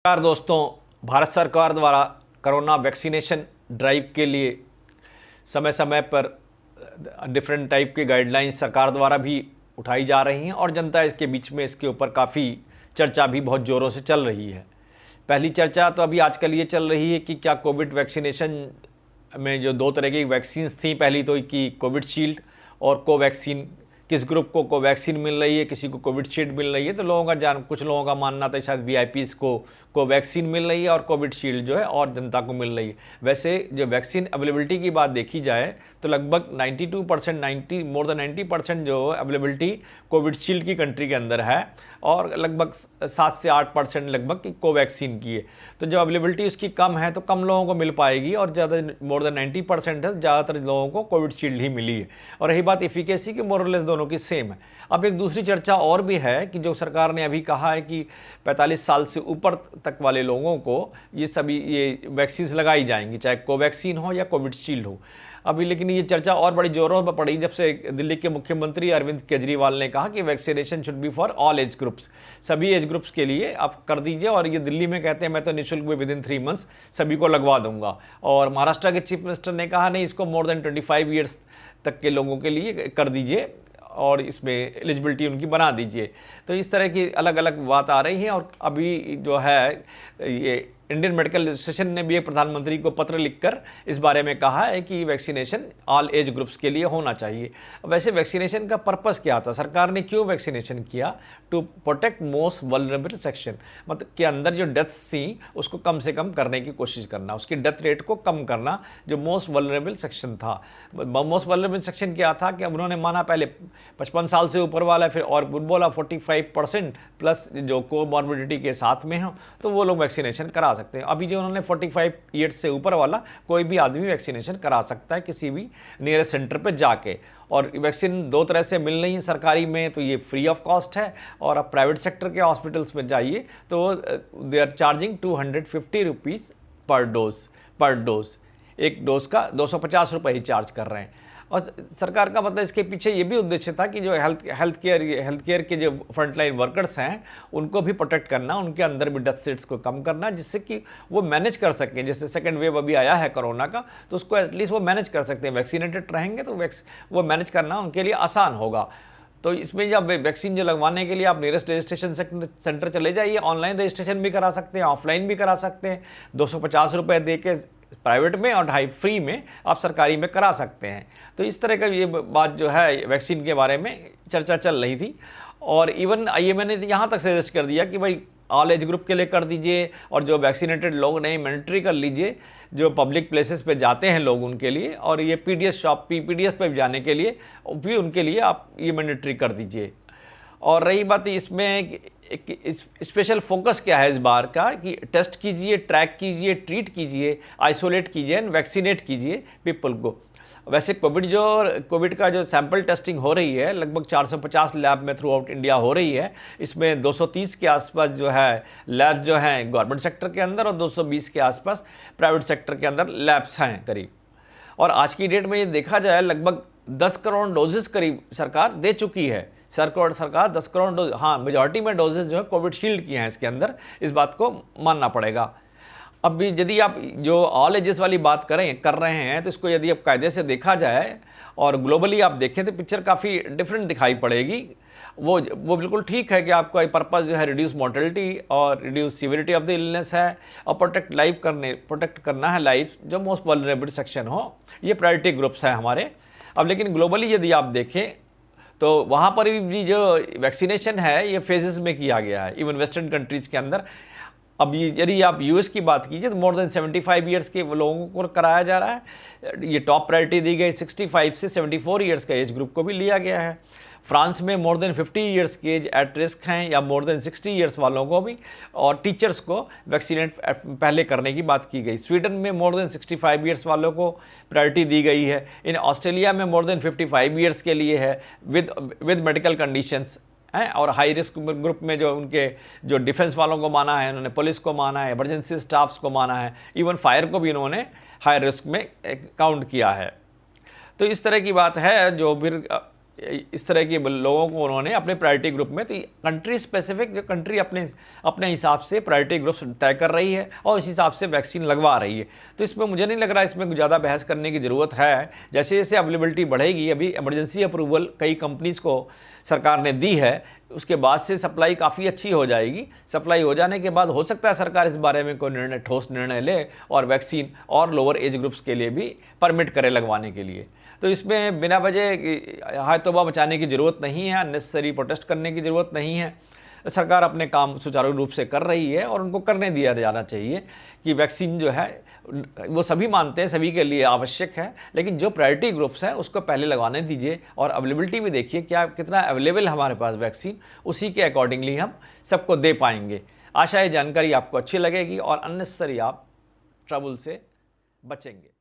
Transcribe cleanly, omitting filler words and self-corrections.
नमस्कार दोस्तों, भारत सरकार द्वारा कोरोना वैक्सीनेशन ड्राइव के लिए समय समय पर डिफरेंट टाइप के गाइडलाइंस सरकार द्वारा भी उठाई जा रही हैं और जनता इसके बीच में इसके ऊपर काफ़ी चर्चा भी बहुत ज़ोरों से चल रही है। पहली चर्चा तो अभी आजकल ये चल रही है कि क्या कोविड वैक्सीनेशन में जो दो तरह की वैक्सीन्स थी, पहली तो कि कोविडशील्ड और कोवैक्सीन, किस ग्रुप को कोवैक्सीन मिल रही है, किसी को कोविडशील्ड मिल रही है। तो कुछ लोगों का मानना था शायद वीआईपीज़ को कोवैक्सीन मिल रही है और कोविडशील्ड जो है और जनता को मिल रही है। वैसे जो वैक्सीन अवेलेबिलिटी की बात देखी जाए तो लगभग 92% मोर देन 90% जो अवेलेबिलिटी कोविडशील्ड की कंट्री के अंदर है और लगभग 7 से 8% लगभग कोवैक्सीन की है। तो जो अवेलेबिलिटी उसकी कम है तो कम लोगों को मिल पाएगी और ज़्यादा मोर देन 90% है, ज़्यादातर लोगों को कोविडशील्ड ही मिली है। और रही बात एफिकेसी की, मोरलेस दोनों की सेम है। अब एक दूसरी चर्चा और भी है कि जो सरकार ने अभी कहा है कि 45 साल से ऊपर तक वाले लोगों को ये वैक्सीन लगाई जाएंगी, चाहे कोवैक्सीन हो या कोविडशील्ड हो। अभी लेकिन ये चर्चा और बड़ी जोरों पर पड़ी जब से दिल्ली के मुख्यमंत्री अरविंद केजरीवाल ने कहा कि vaccination should be for all age groups, सभी एज ग्रुप्स के लिए आप कर दीजिए। और ये दिल्ली में कहते हैं मैं तो निःशुल्क में विदिन 3 मंथ्स सभी को लगवा दूंगा। और महाराष्ट्र के चीफ मिनिस्टर ने कहा नहीं, इसको मोर देन 25 ईयर्स तक के लोगों के लिए कर दीजिए और इसमें एलिजिबिलिटी उनकी बना दीजिए। तो इस तरह की अलग अलग बात आ रही है। और अभी जो है ये इंडियन मेडिकल एसोसिएशन ने भी प्रधानमंत्री को पत्र लिखकर इस बारे में कहा है कि वैक्सीनेशन ऑल एज ग्रुप्स के लिए होना चाहिए। वैसे वैक्सीनेशन का पर्पस क्या था, सरकार ने क्यों वैक्सीनेशन किया? To protect most vulnerable section, मतलब के अंदर जो डेथ्स थी उसको कम से कम करने की कोशिश करना, उसकी डेथ रेट को कम करना, जो मोस्ट वल्नरेबल सेक्शन था। मोस्ट वल्नरेबल सेक्शन क्या था कि उन्होंने माना पहले 55 साल से ऊपर वाला, फिर और बोला 45% प्लस जो कोमॉर्बिडिटी के साथ में हो तो वो लोग वैक्सीनेशन करा सकते हैं। अभी जो उन्होंने 45 ईयर्स से ऊपर वाला कोई भी आदमी वैक्सीनेशन करा सकता है किसी भी नियरेस्ट सेंटर पे जाके। और वैक्सीन दो तरह से मिल रही है, सरकारी में तो ये फ्री ऑफ कॉस्ट है और आप प्राइवेट सेक्टर के हॉस्पिटल्स में जाइए तो दे आर चार्जिंग 250 रुपीज़ पर डोज। एक डोज का 250 रुपये ही चार्ज कर रहे हैं। और सरकार का मतलब इसके पीछे ये भी उद्देश्य था कि जो हेल्थ केयर के जो फ्रंटलाइन वर्कर्स हैं उनको भी प्रोटेक्ट करना, उनके अंदर भी डेथ रेट्स को कम करना, जिससे कि वो मैनेज कर सकें। जैसे सेकंड वेव अभी आया है कोरोना का, तो उसको एटलीस्ट वो मैनेज कर सकते हैं। वैक्सीनेटेड रहेंगे तो वो मैनेज करना उनके लिए आसान होगा। तो इसमें जब वैक्सीन जो लगवाने के लिए आप नियरेस्ट रजिस्ट्रेशन सेंटर चले जाइए, ऑनलाइन रजिस्ट्रेशन भी करा सकते हैं, ऑफलाइन भी करा सकते हैं। 250 रुपये दे के प्राइवेट में और 250 फ्री में आप सरकारी में करा सकते हैं। तो इस तरह का ये बात जो है वैक्सीन के बारे में चर्चा चल रही थी। और इवन IMA ने यहाँ तक सजेस्ट कर दिया कि भाई ऑल एज ग्रुप के लिए कर दीजिए और जो वैक्सीनेटेड लोग नहीं मैंडेटरी कर लीजिए, जो पब्लिक प्लेसेस पे जाते हैं लोग उनके लिए, और ये PDS पे जाने के लिए भी उनके लिए आप ये मैंडेटरी कर दीजिए। और रही बात इसमें एक स्पेशल फोकस क्या है इस बार का कि टेस्ट कीजिए, ट्रैक कीजिए, ट्रीट कीजिए, आइसोलेट कीजिए एंड वैक्सीनेट कीजिए पीपल को। वैसे कोविड का जो सैंपल टेस्टिंग हो रही है लगभग 450 लैब में थ्रू आउट इंडिया हो रही है। इसमें 230 के आसपास जो है लैब जो हैं गवर्नमेंट सेक्टर के अंदर और 220 के आसपास प्राइवेट सेक्टर के अंदर लैब्स हैं करीब। और आज की डेट में ये देखा जाए लगभग 10 करोड़ डोजेस करीब सरकार दे चुकी है। सरकार 10 करोड़ डोज, हाँ मेजॉरिटी में डोजेस जो है कोविडशील्ड की हैं इसके अंदर, इस बात को मानना पड़ेगा। अब भी यदि आप जो ऑल एजेस वाली बात कर रहे हैं तो इसको यदि आप कायदे से देखा जाए और ग्लोबली आप देखें तो पिक्चर काफ़ी डिफरेंट दिखाई पड़ेगी। वो बिल्कुल ठीक है कि आपका पर्पज़ जो है रिड्यूस मॉर्टेलिटी और reduce severity of the illness है और प्रोटेक्ट करना है लाइफ जो मोस्ट वल्नरेबल सेक्शन हो, ये प्रायोरिटी ग्रुप्स हैं हमारे। अब लेकिन ग्लोबली यदि आप देखें तो वहाँ पर भी जो वैक्सीनेशन है ये फेजेस में किया गया है, इवन वेस्टर्न कंट्रीज़ के अंदर। अब यदि आप US की बात कीजिए तो मोर देन 75 ईयर्स के लोगों को कराया जा रहा है। ये टॉप प्रायोरिटी दी गई 65 से 74 ईयर्स का एज ग्रुप को भी लिया गया है। फ्रांस में मोर देन 50 ईयर्स के एज एट रिस्क हैं या मोर देन 60 ईयर्स वालों को भी, और टीचर्स को वैक्सीनेट पहले करने की बात की गई। स्वीडन में मोर देन 65 ईयर्स वालों को प्रायोरिटी दी गई है। इन ऑस्ट्रेलिया में मोर देन 55 ईयर्स के लिए है विद मेडिकल कंडीशंस हैं। और हाई रिस्क ग्रुप में जो उनके जो डिफेंस वालों को माना है, उन्होंने पुलिस को माना है, इमरजेंसी स्टाफ्स को माना है, इवन फायर को भी इन्होंने हाई रिस्क में काउंट किया है। तो इस तरह की बात है जो फिर इस तरह के लोगों को उन्होंने अपने प्रायोरिटी ग्रुप में, तो कंट्री स्पेसिफिक जो कंट्री अपने हिसाब से प्रायोरिटी ग्रुप तय कर रही है और इस हिसाब से वैक्सीन लगवा रही है। तो इसमें मुझे नहीं लग रहा इसमें ज़्यादा बहस करने की ज़रूरत है। जैसे जैसे अवेलेबिलिटी बढ़ेगी, अभी इमरजेंसी अप्रूवल कई कंपनीज़ को सरकार ने दी है, उसके बाद से सप्लाई काफ़ी अच्छी हो जाएगी। सप्लाई हो जाने के बाद हो सकता है सरकार इस बारे में कोई ठोस निर्णय ले और वैक्सीन और लोअर एज ग्रुप्स के लिए भी परमिट करे लगवाने के लिए। तो इसमें बिना वजह हाय तौबा मचाने की ज़रूरत नहीं है, अननेसेसरी प्रोटेस्ट करने की ज़रूरत नहीं है। सरकार अपने काम सुचारू रूप से कर रही है और उनको करने दिया जाना चाहिए कि वैक्सीन जो है वो सभी मानते हैं सभी के लिए आवश्यक है, लेकिन जो प्रायोरिटी ग्रुप्स हैं उसको पहले लगवाने दीजिए और अवेलेबिलिटी भी देखिए क्या कितना अवेलेबल है हमारे पास वैक्सीन, उसी के अकॉर्डिंगली हम सबको दे पाएंगे। आशा है जानकारी आपको अच्छी लगेगी और अननेसेसरी आप ट्रबल से बचेंगे।